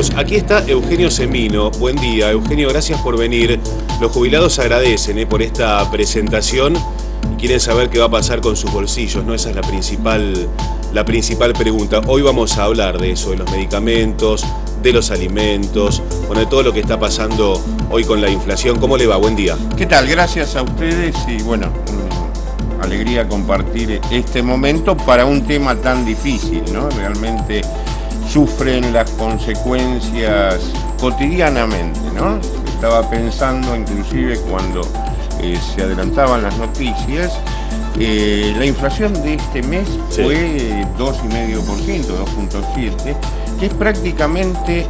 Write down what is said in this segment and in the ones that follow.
jubilados. Aquí está Eugenio Semino. Buen día, Eugenio, gracias por venir. Los jubilados agradecen por esta presentación y quieren saber qué va a pasar con sus bolsillos, ¿no? Esa es la principal pregunta. Hoy vamos a hablar de eso, de los medicamentos, de los alimentos, bueno, de todo lo que está pasando hoy con la inflación. ¿Cómo le va? Buen día. ¿Qué tal? Gracias a ustedes y bueno, alegría compartir este momento para un tema tan difícil, ¿no? Realmente sufren las consecuencias cotidianamente, ¿no? Estaba pensando inclusive cuando se adelantaban las noticias, la inflación de este mes fue 2,5%, 2,7%, que es prácticamente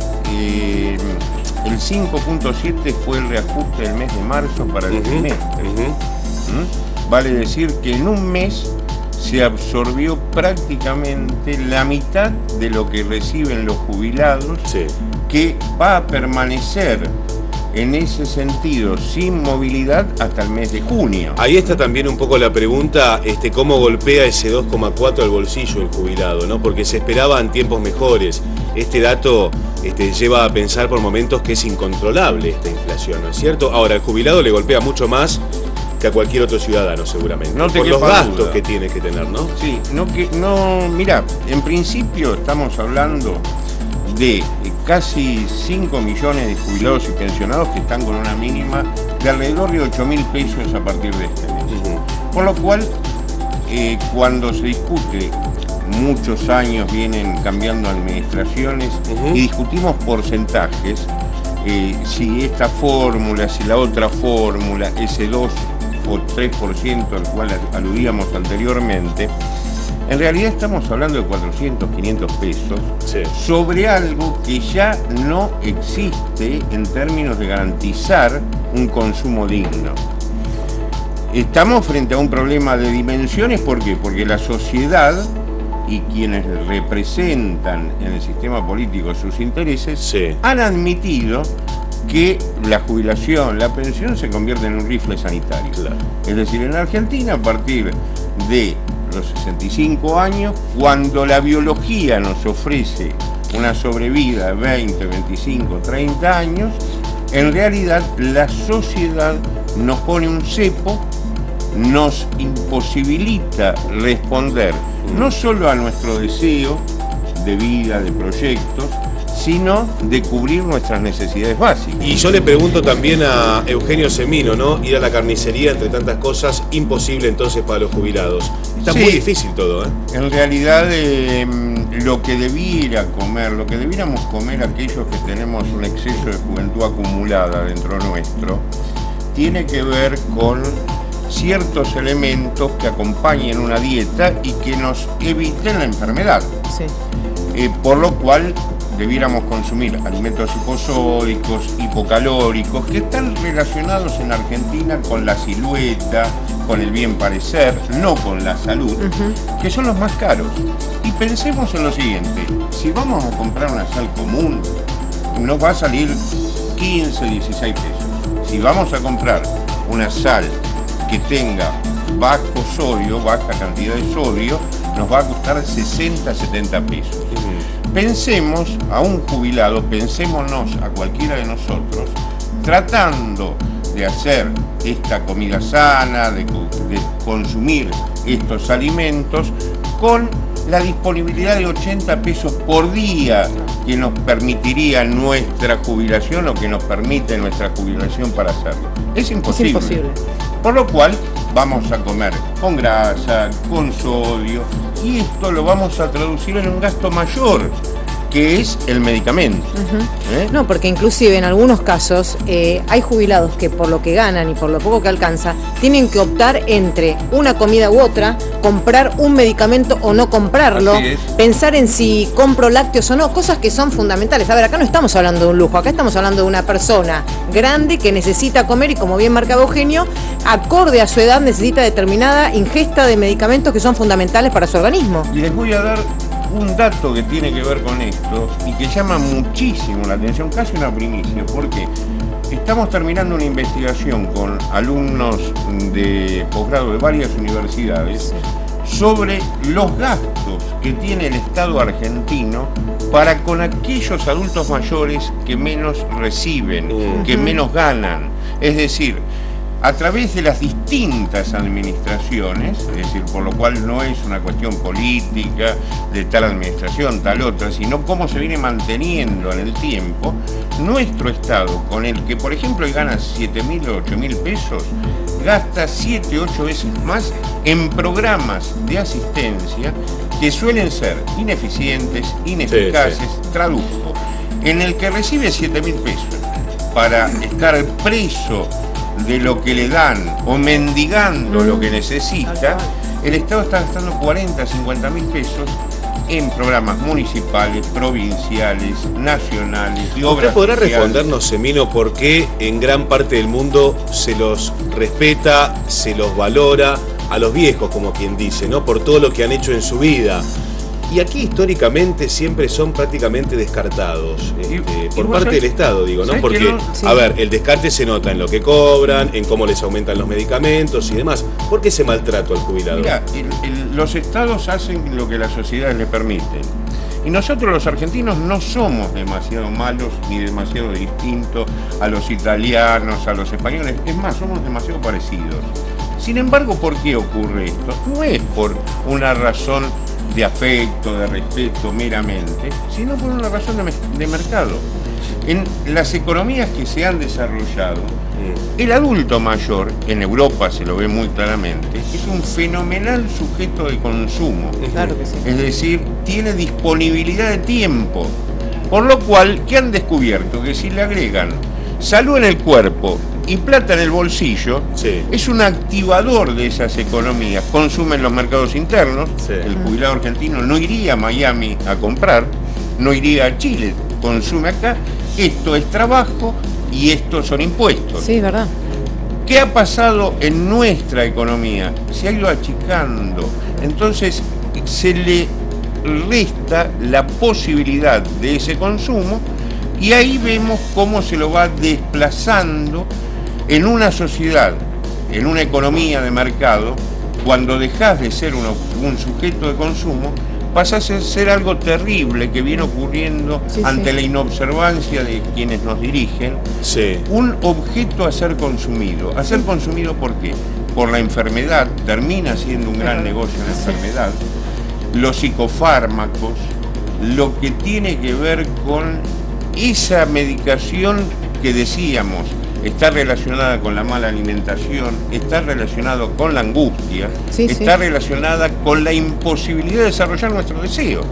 el 5,7% fue el reajuste del mes de marzo para el trimestre. Vale decir que en un mes se absorbió prácticamente la mitad de lo que reciben los jubilados, que va a permanecer en ese sentido sin movilidad hasta el mes de junio. Ahí está también un poco la pregunta, cómo golpea ese 2,4 al bolsillo el jubilado, ¿no? Porque se esperaban tiempos mejores. Este dato lleva a pensar por momentos que es incontrolable esta inflación, ¿no es cierto? Ahora, el jubilado le golpea mucho más que a cualquier otro ciudadano seguramente, por los gastos que tiene que tener, ¿no? Sí, mira, en principio estamos hablando de casi 5 millones de jubilados y pensionados que están con una mínima de alrededor de 8.000 pesos a partir de este mes. Por lo cual, cuando se discute, muchos años vienen cambiando administraciones y discutimos porcentajes, si esta fórmula, si la otra fórmula, ese 2 o 3% al cual aludíamos anteriormente, en realidad estamos hablando de 400, 500 pesos sobre algo que ya no existe en términos de garantizar un consumo digno. Estamos frente a un problema de dimensiones, ¿por qué? Porque la sociedad y quienes representan en el sistema político sus intereses han admitido que la jubilación, la pensión se convierte en un rifle sanitario. Es decir, en Argentina, a partir de los 65 años, cuando la biología nos ofrece una sobrevida de 20, 25, 30 años, en realidad la sociedad nos pone un cepo, nos imposibilita responder no solo a nuestro deseo de vida, de proyectos, sino de cubrir nuestras necesidades básicas. Y yo le pregunto también a Eugenio Semino, ¿no? Ir a la carnicería, entre tantas cosas, imposible entonces para los jubilados. Está muy difícil todo, ¿eh? En realidad, lo que debiéramos comer aquellos que tenemos un exceso de juventud acumulada dentro nuestro, tiene que ver con ciertos elementos que acompañen una dieta y que nos eviten la enfermedad. Por lo cual, debiéramos consumir alimentos hiposódicos, hipocalóricos, que están relacionados en Argentina con la silueta, con el bien parecer, no con la salud, que son los más caros. Y pensemos en lo siguiente, si vamos a comprar una sal común, nos va a salir 15, 16 pesos. Si vamos a comprar una sal que tenga bajo sodio, baja cantidad de sodio, nos va a costar 60, 70 pesos. Pensemos a un jubilado, pensémonos a cualquiera de nosotros, tratando de hacer esta comida sana, de consumir estos alimentos con la disponibilidad de 80 pesos por día que nos permitiría nuestra jubilación o que nos permite nuestra jubilación para hacerlo. Es imposible. Es imposible. Por lo cual vamos a comer con grasa, con sodio, y esto lo vamos a traducir en un gasto mayor, que es el medicamento. No, porque inclusive en algunos casos hay jubilados que por lo que ganan y por lo poco que alcanza, tienen que optar entre una comida u otra, comprar un medicamento o no comprarlo, pensar en si compro lácteos o no, cosas que son fundamentales. A ver, acá no estamos hablando de un lujo, acá estamos hablando de una persona grande que necesita comer y, como bien marcaba Eugenio, acorde a su edad necesita determinada ingesta de medicamentos que son fundamentales para su organismo. Y les voy a dar un dato que tiene que ver con esto y que llama muchísimo la atención, casi una primicia, porque estamos terminando una investigación con alumnos de posgrado de varias universidades sobre los gastos que tiene el Estado argentino para con aquellos adultos mayores que menos reciben, que menos ganan. Es decir, a través de las distintas administraciones, es decir, por lo cual no es una cuestión política de tal administración, tal otra, sino cómo se viene manteniendo en el tiempo, nuestro Estado, con el que, por ejemplo, gana 7.000 o 8.000 pesos, gasta 7, 8 veces más en programas de asistencia que suelen ser ineficientes, ineficaces, traduzco, en el que recibe 7.000 pesos para estar preso de lo que le dan o mendigando lo que necesita, el Estado está gastando 40, 50.000 pesos en programas municipales, provinciales, nacionales y obras. ¿Usted podrá sociales? respondernos, Semino, por qué en gran parte del mundo se los respeta, se los valora a los viejos, como quien dice, ¿no? Por todo lo que han hecho en su vida? Y aquí históricamente siempre son prácticamente descartados por parte del Estado, digo, ¿no? Porque, a ver, el descarte se nota en lo que cobran, en cómo les aumentan los medicamentos y demás. ¿Por qué ese maltrato al jubilado? Mira, los Estados hacen lo que las sociedades les permiten. Y nosotros los argentinos no somos demasiado malos ni demasiado distintos a los italianos, a los españoles. Es más, somos demasiado parecidos. Sin embargo, ¿por qué ocurre esto? No es por una razón de afecto, de respeto meramente, sino por una razón de mercado. En las economías que se han desarrollado, el adulto mayor, en Europa se lo ve muy claramente, es un fenomenal sujeto de consumo. Claro que sí. Es decir, tiene disponibilidad de tiempo. Por lo cual, ¿qué han descubierto? Que si le agregan salud en el cuerpo y plata en el bolsillo, es un activador de esas economías. Consume en los mercados internos. El jubilado argentino no iría a Miami a comprar, no iría a Chile, consume acá. Esto es trabajo y estos son impuestos. Sí, verdad. ¿Qué ha pasado en nuestra economía? Se ha ido achicando. Entonces se le resta la posibilidad de ese consumo y ahí vemos cómo se lo va desplazando en una sociedad, en una economía de mercado. Cuando dejas de ser un sujeto de consumo, pasás a ser algo terrible que viene ocurriendo ante la inobservancia de quienes nos dirigen. Un objeto a ser consumido. ¿A ser consumido por qué? Por la enfermedad, termina siendo un gran negocio la enfermedad, los psicofármacos, lo que tiene que ver con esa medicación que decíamos, está relacionada con la mala alimentación, está relacionado con la angustia, está relacionada con la imposibilidad de desarrollar nuestro deseo.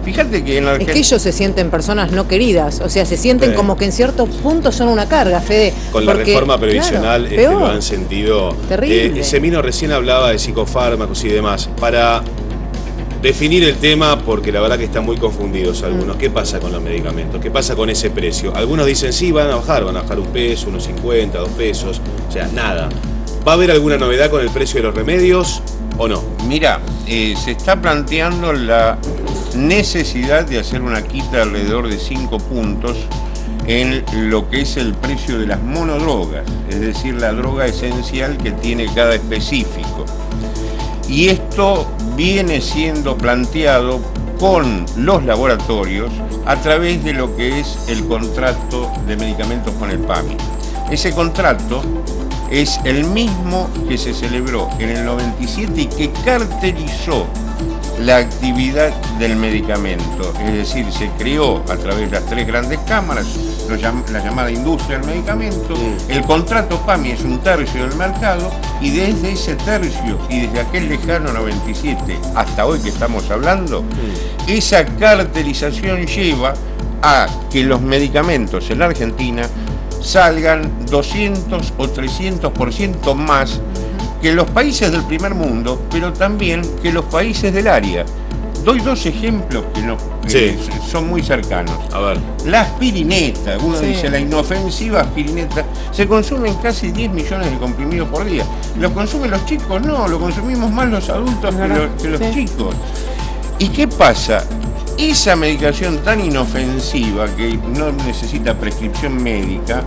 Fíjate que en la Argentina... Es que ellos se sienten personas no queridas, o sea, se sienten como que en ciertos puntos son una carga, Fede. Con la reforma previsional claro, lo han sentido. Terrible. Semino recién hablaba de psicofármacos y demás. Para definir el tema, porque la verdad que están muy confundidos algunos. ¿Qué pasa con los medicamentos? ¿Qué pasa con ese precio? Algunos dicen, sí, van a bajar un peso, unos 50, 2 pesos, o sea, nada. ¿Va a haber alguna novedad con el precio de los remedios o no? Mira, se está planteando la necesidad de hacer una quita alrededor de 5 puntos en lo que es el precio de las monodrogas, es decir, la droga esencial que tiene cada específico. Y esto viene siendo planteado con los laboratorios a través de lo que es el contrato de medicamentos con el PAMI. Ese contrato es el mismo que se celebró en el 97 y que cartelizó la actividad del medicamento, es decir, se creó a través de las 3 grandes cámaras, la llamada industria del medicamento. El contrato PAMI es 1/3 del mercado y desde ese tercio y desde aquel lejano 97 hasta hoy que estamos hablando, esa cartelización lleva a que los medicamentos en la Argentina salgan 200 o 300% más que los países del primer mundo, pero también que los países del área. Doy 2 ejemplos que son muy cercanos. A ver. La aspirineta, uno dice la inofensiva aspirineta, se consumen casi 10 millones de comprimidos por día. ¿Los consumen los chicos? No, lo consumimos más los adultos que los chicos. ¿Y qué pasa? Esa medicación tan inofensiva que no necesita prescripción médica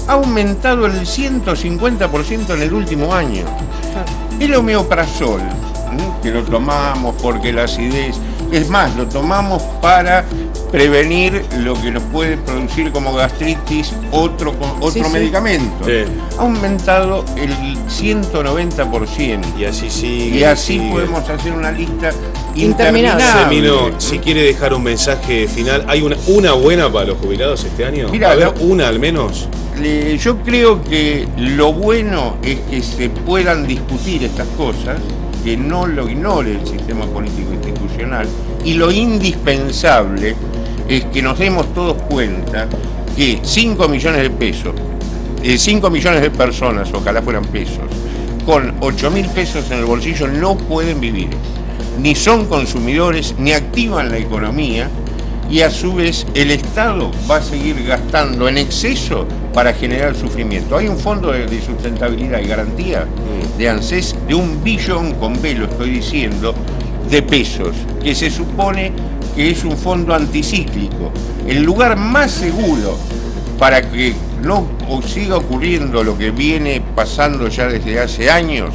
ha aumentado el 150% en el último año. El omeprazol que lo tomamos porque la acidez, es más, lo tomamos para prevenir lo que nos puede producir como gastritis otro medicamento. Sí. Ha aumentado el 190%. Y así sigue. Y así sigue. podemos hacer una lista Interminable. interminable. Semino, si quiere dejar un mensaje final, ¿hay una buena para los jubilados este año? Mira, a ver, una al menos. Yo creo que lo bueno es que se puedan discutir estas cosas, que no lo ignore el sistema político institucional, y lo indispensable es que nos demos todos cuenta que 5 millones de pesos, 5 millones de personas, ojalá fueran pesos, con 8.000 pesos en el bolsillo no pueden vivir, ni son consumidores, ni activan la economía, y a su vez el Estado va a seguir gastando en exceso para generar sufrimiento. Hay un fondo de sustentabilidad y garantía de ANSES de 1 billón, con B lo estoy diciendo, de pesos, que se supone que es un fondo anticíclico. El lugar más seguro para que no siga ocurriendo lo que viene pasando ya desde hace años,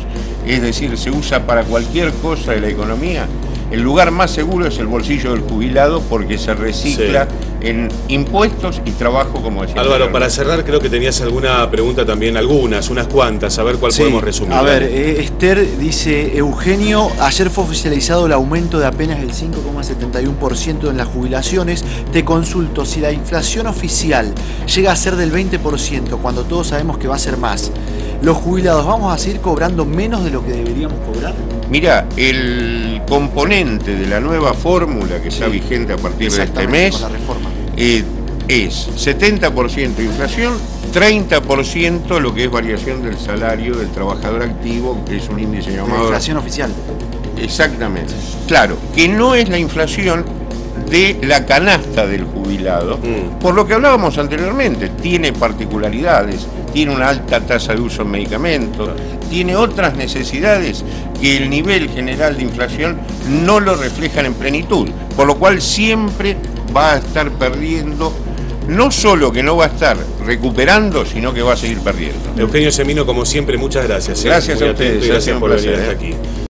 es decir, se usa para cualquier cosa de la economía, el lugar más seguro es el bolsillo del jubilado, porque se recicla en impuestos y trabajo, como decía. Álvaro, para cerrar, creo que tenías alguna pregunta también, unas cuantas, a ver cuál podemos resumir. A ver, Esther dice, Eugenio, ayer fue oficializado el aumento de apenas el 5,71% en las jubilaciones. Te consulto, si la inflación oficial llega a ser del 20%, cuando todos sabemos que va a ser más, ¿los jubilados vamos a seguir cobrando menos de lo que deberíamos cobrar? Mira, el componente de la nueva fórmula que está vigente a partir de este mes con la reforma. Es 70% inflación, 30% lo que es variación del salario del trabajador activo, que es un índice La llamado... inflación oficial. Exactamente. Claro, que no es la inflación de la canasta del jubilado, por lo que hablábamos anteriormente, tiene particularidades, tiene una alta tasa de uso en medicamentos, tiene otras necesidades que el nivel general de inflación no lo reflejan en plenitud, por lo cual siempre va a estar perdiendo, no solo que no va a estar recuperando, sino que va a seguir perdiendo. Eugenio Semino, como siempre, muchas gracias. Gracias Muy a ustedes, atento y gracias por venir hasta aquí.